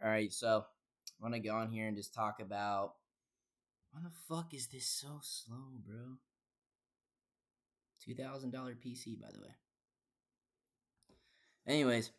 All right, so I want to go on here and just talk about why the fuck is this so slow, bro? $2,000 PC, by the way. Anyways,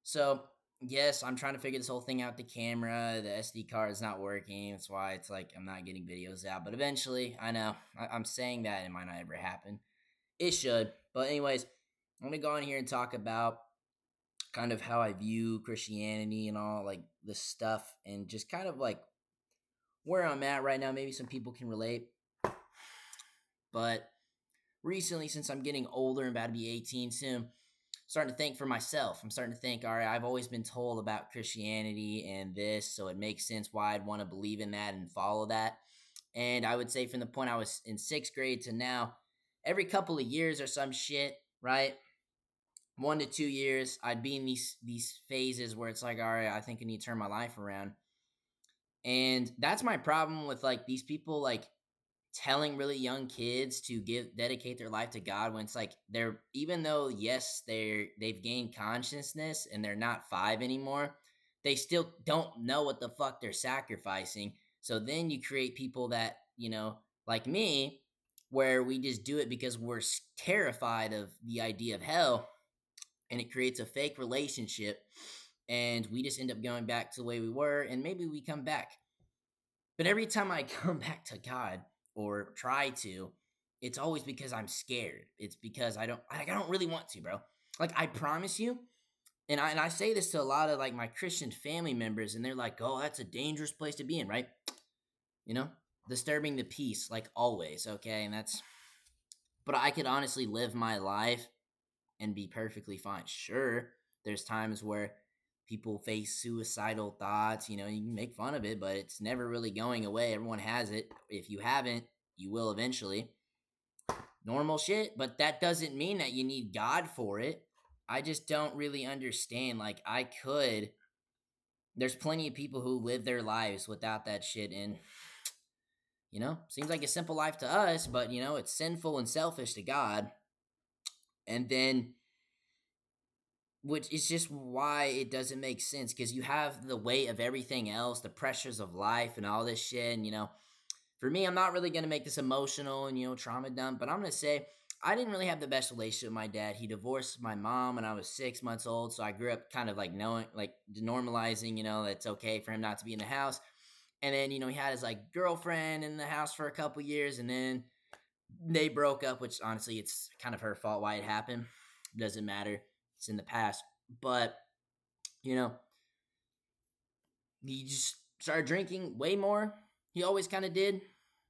so yes, I'm trying to figure this whole thing out. The camera, the SD card is not working. That's why it's like I'm not getting videos out. But eventually, I know I'm saying that it might not ever happen. It should. But anyways, I'm gonna go on here and talk about kind of how I view Christianity and all like this stuff, and just kind of like where I'm at right now. Maybe some people can relate. But recently, since I'm getting older and about to be 18 soon, starting to think for myself. I'm starting to think, all right, I've always been told about Christianity and this, so it makes sense why I'd want to believe in that and follow that. And I would say from the point I was in sixth grade to now, every couple of years or some shit, right? 1 to 2 years, I'd be in these phases where it's like, all right, I think I need to turn my life around. And that's my problem with like these people like telling really young kids to give dedicate their life to God when it's like they're even though yes they've gained consciousness and they're not 5 anymore, they still don't know what the fuck they're sacrificing. So then you create people that, like me, where we just do it because we're terrified of the idea of hell, and it creates a fake relationship, and we just end up going back to the way we were, and maybe we come back. But every time I come back to God or try to, it's always because I'm scared. It's because I don't really want to, bro. Like I promise you, and I say this to a lot of like my Christian family members, and they're like, "Oh, that's a dangerous place to be in, right?" You know, disturbing the peace, like always. Okay, and that's. But I could honestly live my life and be perfectly fine. Sure, there's times where people face suicidal thoughts. You can make fun of it, but it's never really going away. Everyone has it. If you haven't, you will eventually. Normal shit, but that doesn't mean that you need God for it. I just don't really understand. Like, there's plenty of people who live their lives without that shit. And, seems like a simple life to us, but, it's sinful and selfish to God. And then which is just why it doesn't make sense, because you have the weight of everything else, the pressures of life and all this shit. And for me, I'm not really going to make this emotional and trauma dump, but I'm going to say I didn't really have the best relationship with my dad. He divorced my mom when I was 6 months old, so I grew up kind of like knowing, like normalizing, that it's okay for him not to be in the house. And then he had his like girlfriend in the house for a couple years, and then they broke up, which honestly it's kind of her fault why it happened. Doesn't matter, it's in the past. But you know, he just started drinking way more. He always kind of did.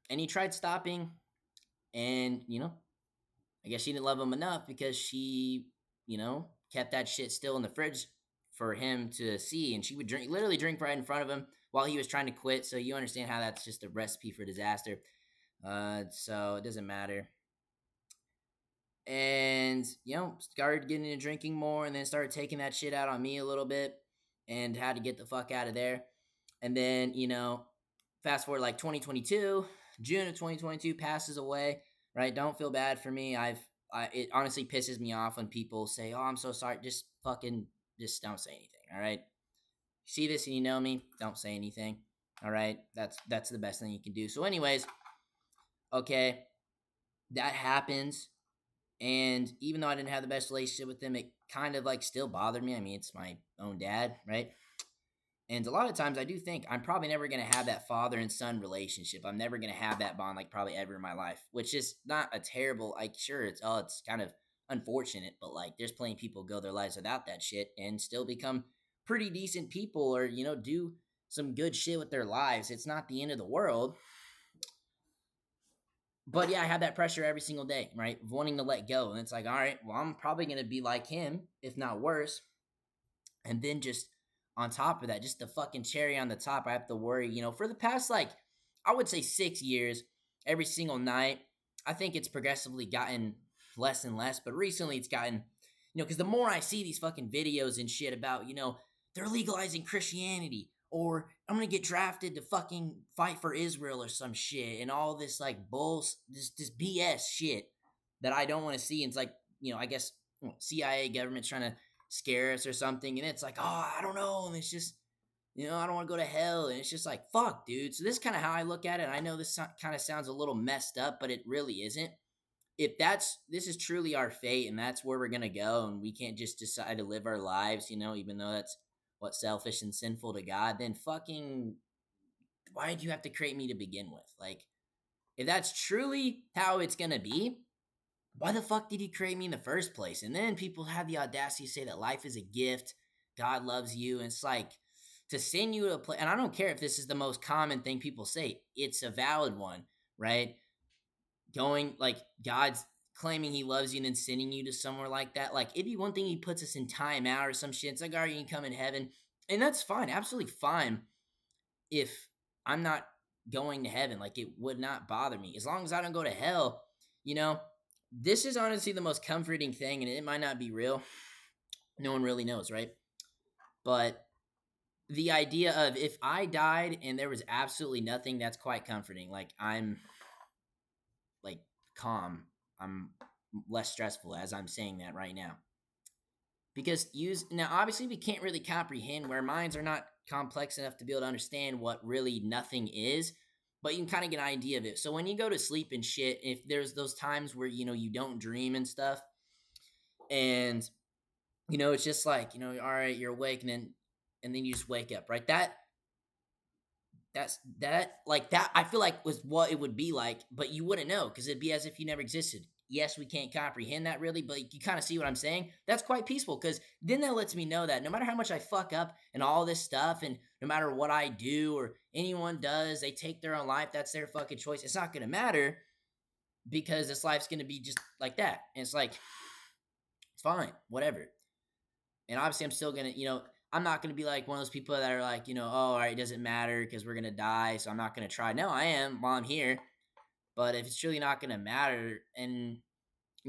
And he tried stopping. And, I guess she didn't love him enough because she, kept that shit still in the fridge for him to see. And she would literally drink right in front of him while he was trying to quit. So you understand how that's just a recipe for disaster. So it doesn't matter. And, started getting into drinking more, and then started taking that shit out on me a little bit and had to get the fuck out of there. And then, fast forward like 2022, June of 2022 passes away, right? Don't feel bad for me. It honestly pisses me off when people say, "Oh, I'm so sorry." Just don't say anything. All right. You see this and you know me, don't say anything. All right. That's the best thing you can do. So anyways, okay, that happens. And even though I didn't have the best relationship with him, it kind of like still bothered me. I mean, it's my own dad, right? And a lot of times I do think I'm probably never going to have that father and son relationship. I'm never going to have that bond like probably ever in my life, which is not a terrible, like, sure, it's kind of unfortunate, but like there's plenty of people go their lives without that shit and still become pretty decent people, or, do some good shit with their lives. It's not the end of the world. But yeah, I have that pressure every single day, right? Wanting to let go. And it's like, all right, well, I'm probably going to be like him, if not worse. And then just on top of that, just the fucking cherry on the top, I have to worry, for the past, like, I would say 6 years, every single night, I think it's progressively gotten less and less. But recently it's gotten, because the more I see these fucking videos and shit about, they're legalizing Christianity, or I'm gonna get drafted to fucking fight for Israel or some shit, and all this like this BS shit that I don't want to see. And it's like, I guess CIA government's trying to scare us or something, and it's like, oh, I don't know, and it's just I don't want to go to hell. And it's just like, fuck, dude. So this is kind of how I look at it. I know this kind of sounds a little messed up, but it really isn't. If this is truly our fate and that's where we're going to go, and we can't just decide to live our lives, even though that's what selfish and sinful to God, then fucking why did you have to create me to begin with? Like, if that's truly how it's going to be, why the fuck did he create me in the first place? And then people have the audacity to say that life is a gift, God loves you, and it's like to send you to a place. And I don't care if this is the most common thing people say; it's a valid one, right? Going like God's claiming He loves you and then sending you to somewhere like that. Like it'd be one thing He puts us in time out or some shit. It's like, all right, you can come in heaven, and that's fine, absolutely fine. If I'm not going to heaven, like it would not bother me as long as I don't go to hell. You know, this is honestly the most comforting thing, and it might not be real. No one really knows, right? But the idea of if I died and there was absolutely nothing, that's quite comforting. Like I'm like calm. I'm less stressful as I'm saying that right now. Because use now obviously we can't really comprehend where minds are not complex enough to be able to understand what really nothing is, but you can kind of get an idea of it. So when you go to sleep and shit, if there's those times where you don't dream and stuff, and it's just like, all right, you're awake and then you just wake up, right? That like that I feel like was what it would be like, but you wouldn't know because it'd be as if you never existed. Yes, we can't comprehend that really, but you kind of see what I'm saying. That's quite peaceful because then that lets me know that no matter how much I fuck up and all this stuff, and no matter what I do or anyone does, they take their own life. That's their fucking choice. It's not gonna matter because this life's gonna be just like that. And it's like it's fine, whatever. And obviously, I'm still gonna, I'm not gonna be like one of those people that are like, oh, all right, it doesn't matter because we're gonna die, so I'm not gonna try. No, I am while I'm here. But if it's really not gonna matter, and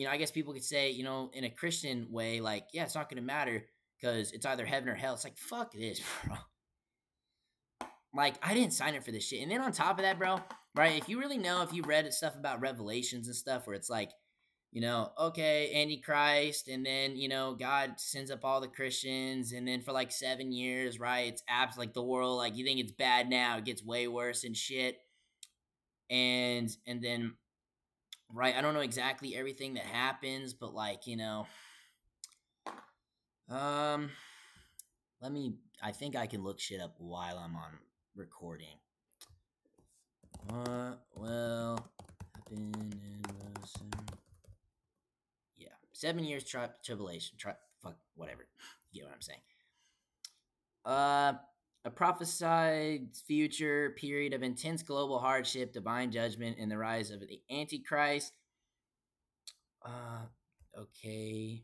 I guess people could say, in a Christian way, like, yeah, it's not gonna matter because it's either heaven or hell. It's like, fuck this, bro. Like, I didn't sign up for this shit. And then on top of that, bro, right? If you really know, if you read stuff about Revelations and stuff, where it's like, okay, Antichrist, and then, God sends up all the Christians, and then for like 7 years, right? It's apps like the world, like you think it's bad now, it gets way worse and shit. And then, right, I don't know exactly everything that happens, but like, um, I think I can look shit up while I'm on recording. What will happen in the 7 years tribulation. Fuck whatever. You get what I'm saying? Uh, a prophesied future period of intense global hardship, divine judgment, and the rise of the Antichrist. Okay.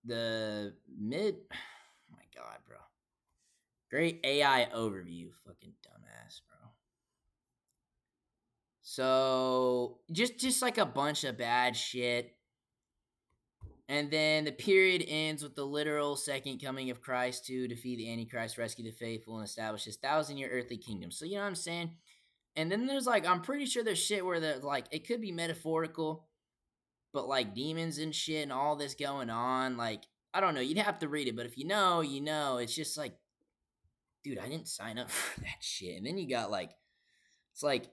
The mid. Oh my God, bro. Great AI overview. Fucking dumbass, bro. So just like a bunch of bad shit. And then the period ends with the literal second coming of Christ to defeat the Antichrist, rescue the faithful, and establish his 1,000-year earthly kingdom. So you know what I'm saying? And then there's like, I'm pretty sure there's shit where like it could be metaphorical, but like demons and shit and all this going on. Like, I don't know. You'd have to read it, but if you know, you know. It's just like, dude, I didn't sign up for that shit. And then you got like, it's like,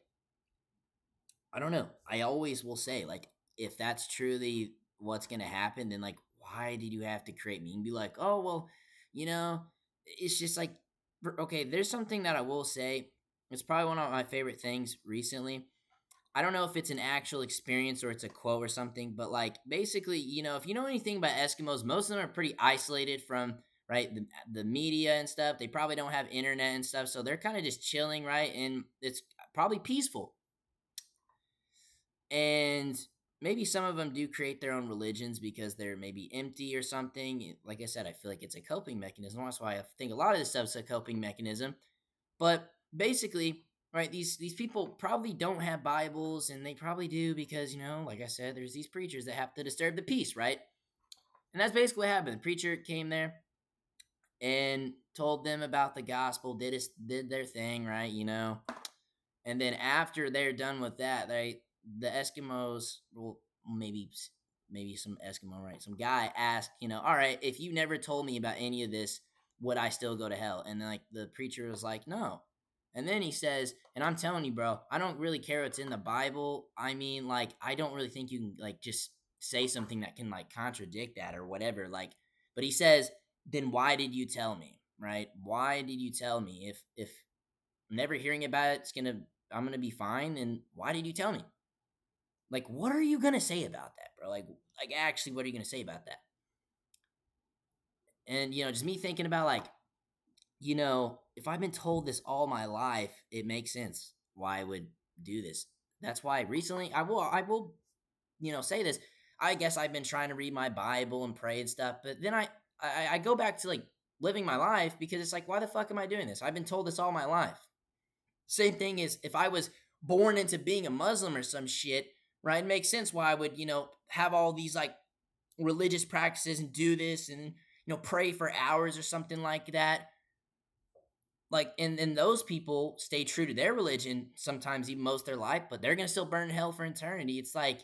I don't know. I always will say, like, if that's truly what's gonna happen, then like, why did you have to create me? And be like, oh well, you know, it's just like, okay. There's something that I will say. It's probably one of my favorite things recently. I don't know if it's an actual experience or it's a quote or something, but like basically, if you know anything about Eskimos, most of them are pretty isolated from right the media and stuff. They probably don't have internet and stuff, so they're kind of just chilling, right? And it's probably peaceful. And maybe some of them do create their own religions because they're maybe empty or something. Like I said, I feel like it's a coping mechanism. That's why I think a lot of this stuff's a coping mechanism. But basically, right, these people probably don't have Bibles, and they probably do because, like I said, there's these preachers that have to disturb the peace, right? And that's basically what happened. The preacher came there and told them about the gospel, did their thing, right? And then after they're done with that, the Eskimos, well, maybe some Eskimo, right? Some guy asked, all right, if you never told me about any of this, would I still go to hell? And then like the preacher was like, no. And then he says, and I'm telling you, bro, I don't really care what's in the Bible. I mean, like, I don't really think you can like just say something that can like contradict that or whatever. Like, but he says, then why did you tell me? Right? Why did you tell me? If never hearing about it's gonna I'm gonna be fine, and why did you tell me? Like, what are you gonna say about that, bro? Like actually, what are you gonna say about that? And just me thinking about like, if I've been told this all my life, it makes sense why I would do this. That's why recently I will say this. I guess I've been trying to read my Bible and pray and stuff, but then I go back to like living my life because it's like, why the fuck am I doing this? I've been told this all my life. Same thing is if I was born into being a Muslim or some shit, right? It makes sense why I would, have all these like religious practices and do this and pray for hours or something like that. Like and those people stay true to their religion sometimes even most of their life, but they're gonna still burn in hell for eternity. It's like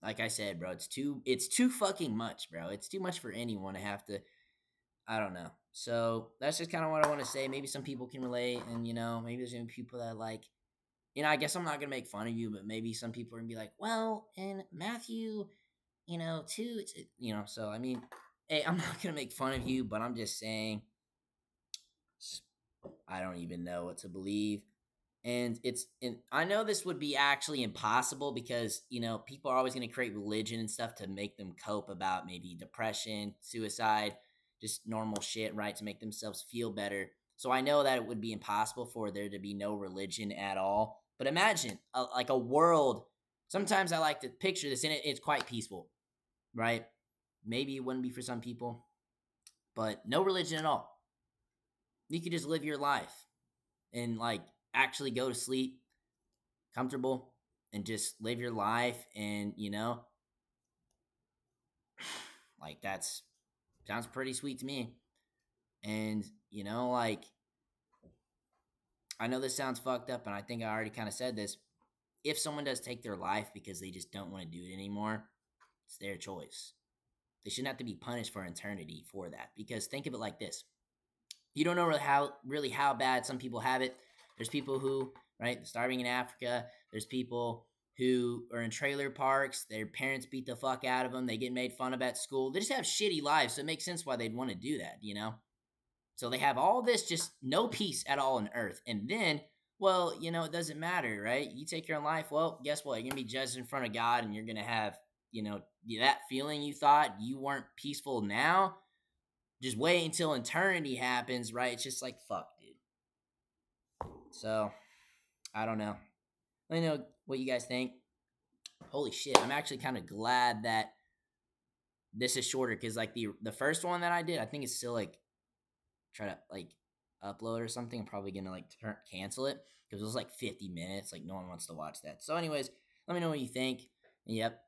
like I said, bro, it's too fucking much, bro. It's too much for anyone to have to. I don't know. So that's just kind of what I want to say. Maybe some people can relate, and maybe there's gonna be people that like, I guess I'm not gonna make fun of you, but maybe some people are gonna be like, well, in Matthew, too, So I mean, hey, I'm not gonna make fun of you, but I'm just saying, I don't even know what to believe. And I know this would be actually impossible because people are always going to create religion and stuff to make them cope about maybe depression, suicide, just normal shit, right, to make themselves feel better. So I know that it would be impossible for there to be no religion at all. But imagine like a world. Sometimes I like to picture this, and it's quite peaceful, right? Maybe it wouldn't be for some people, but no religion at all. You could just live your life and like actually go to sleep comfortable and just live your life, and like that's sounds pretty sweet to me. And like, I know this sounds fucked up, and I think I already kind of said this. If someone does take their life because they just don't want to do it anymore, it's their choice. They shouldn't have to be punished for eternity for that, because think of it like this: you don't know really how bad some people have it. There's people who, right, starving in Africa. There's people who are in trailer parks. Their parents beat the fuck out of them. They get made fun of at school. They just have shitty lives, so it makes sense why they'd want to do that. So they have all this, just no peace at all on earth. And then, well, it doesn't matter, right? You take your own life. Well, guess what? You're going to be judged in front of God, and you're going to have, that feeling you thought you weren't peaceful now. Just wait until eternity happens, right? It's just like, fuck, dude. So, I don't know. Let me know what you guys think. Holy shit, I'm actually kind of glad that this is shorter, because like the first one that I did, I think it's still like try to like upload or something. I'm probably gonna like cancel it because it was like 50 minutes. Like no one wants to watch that. So, anyways, let me know what you think. Yep.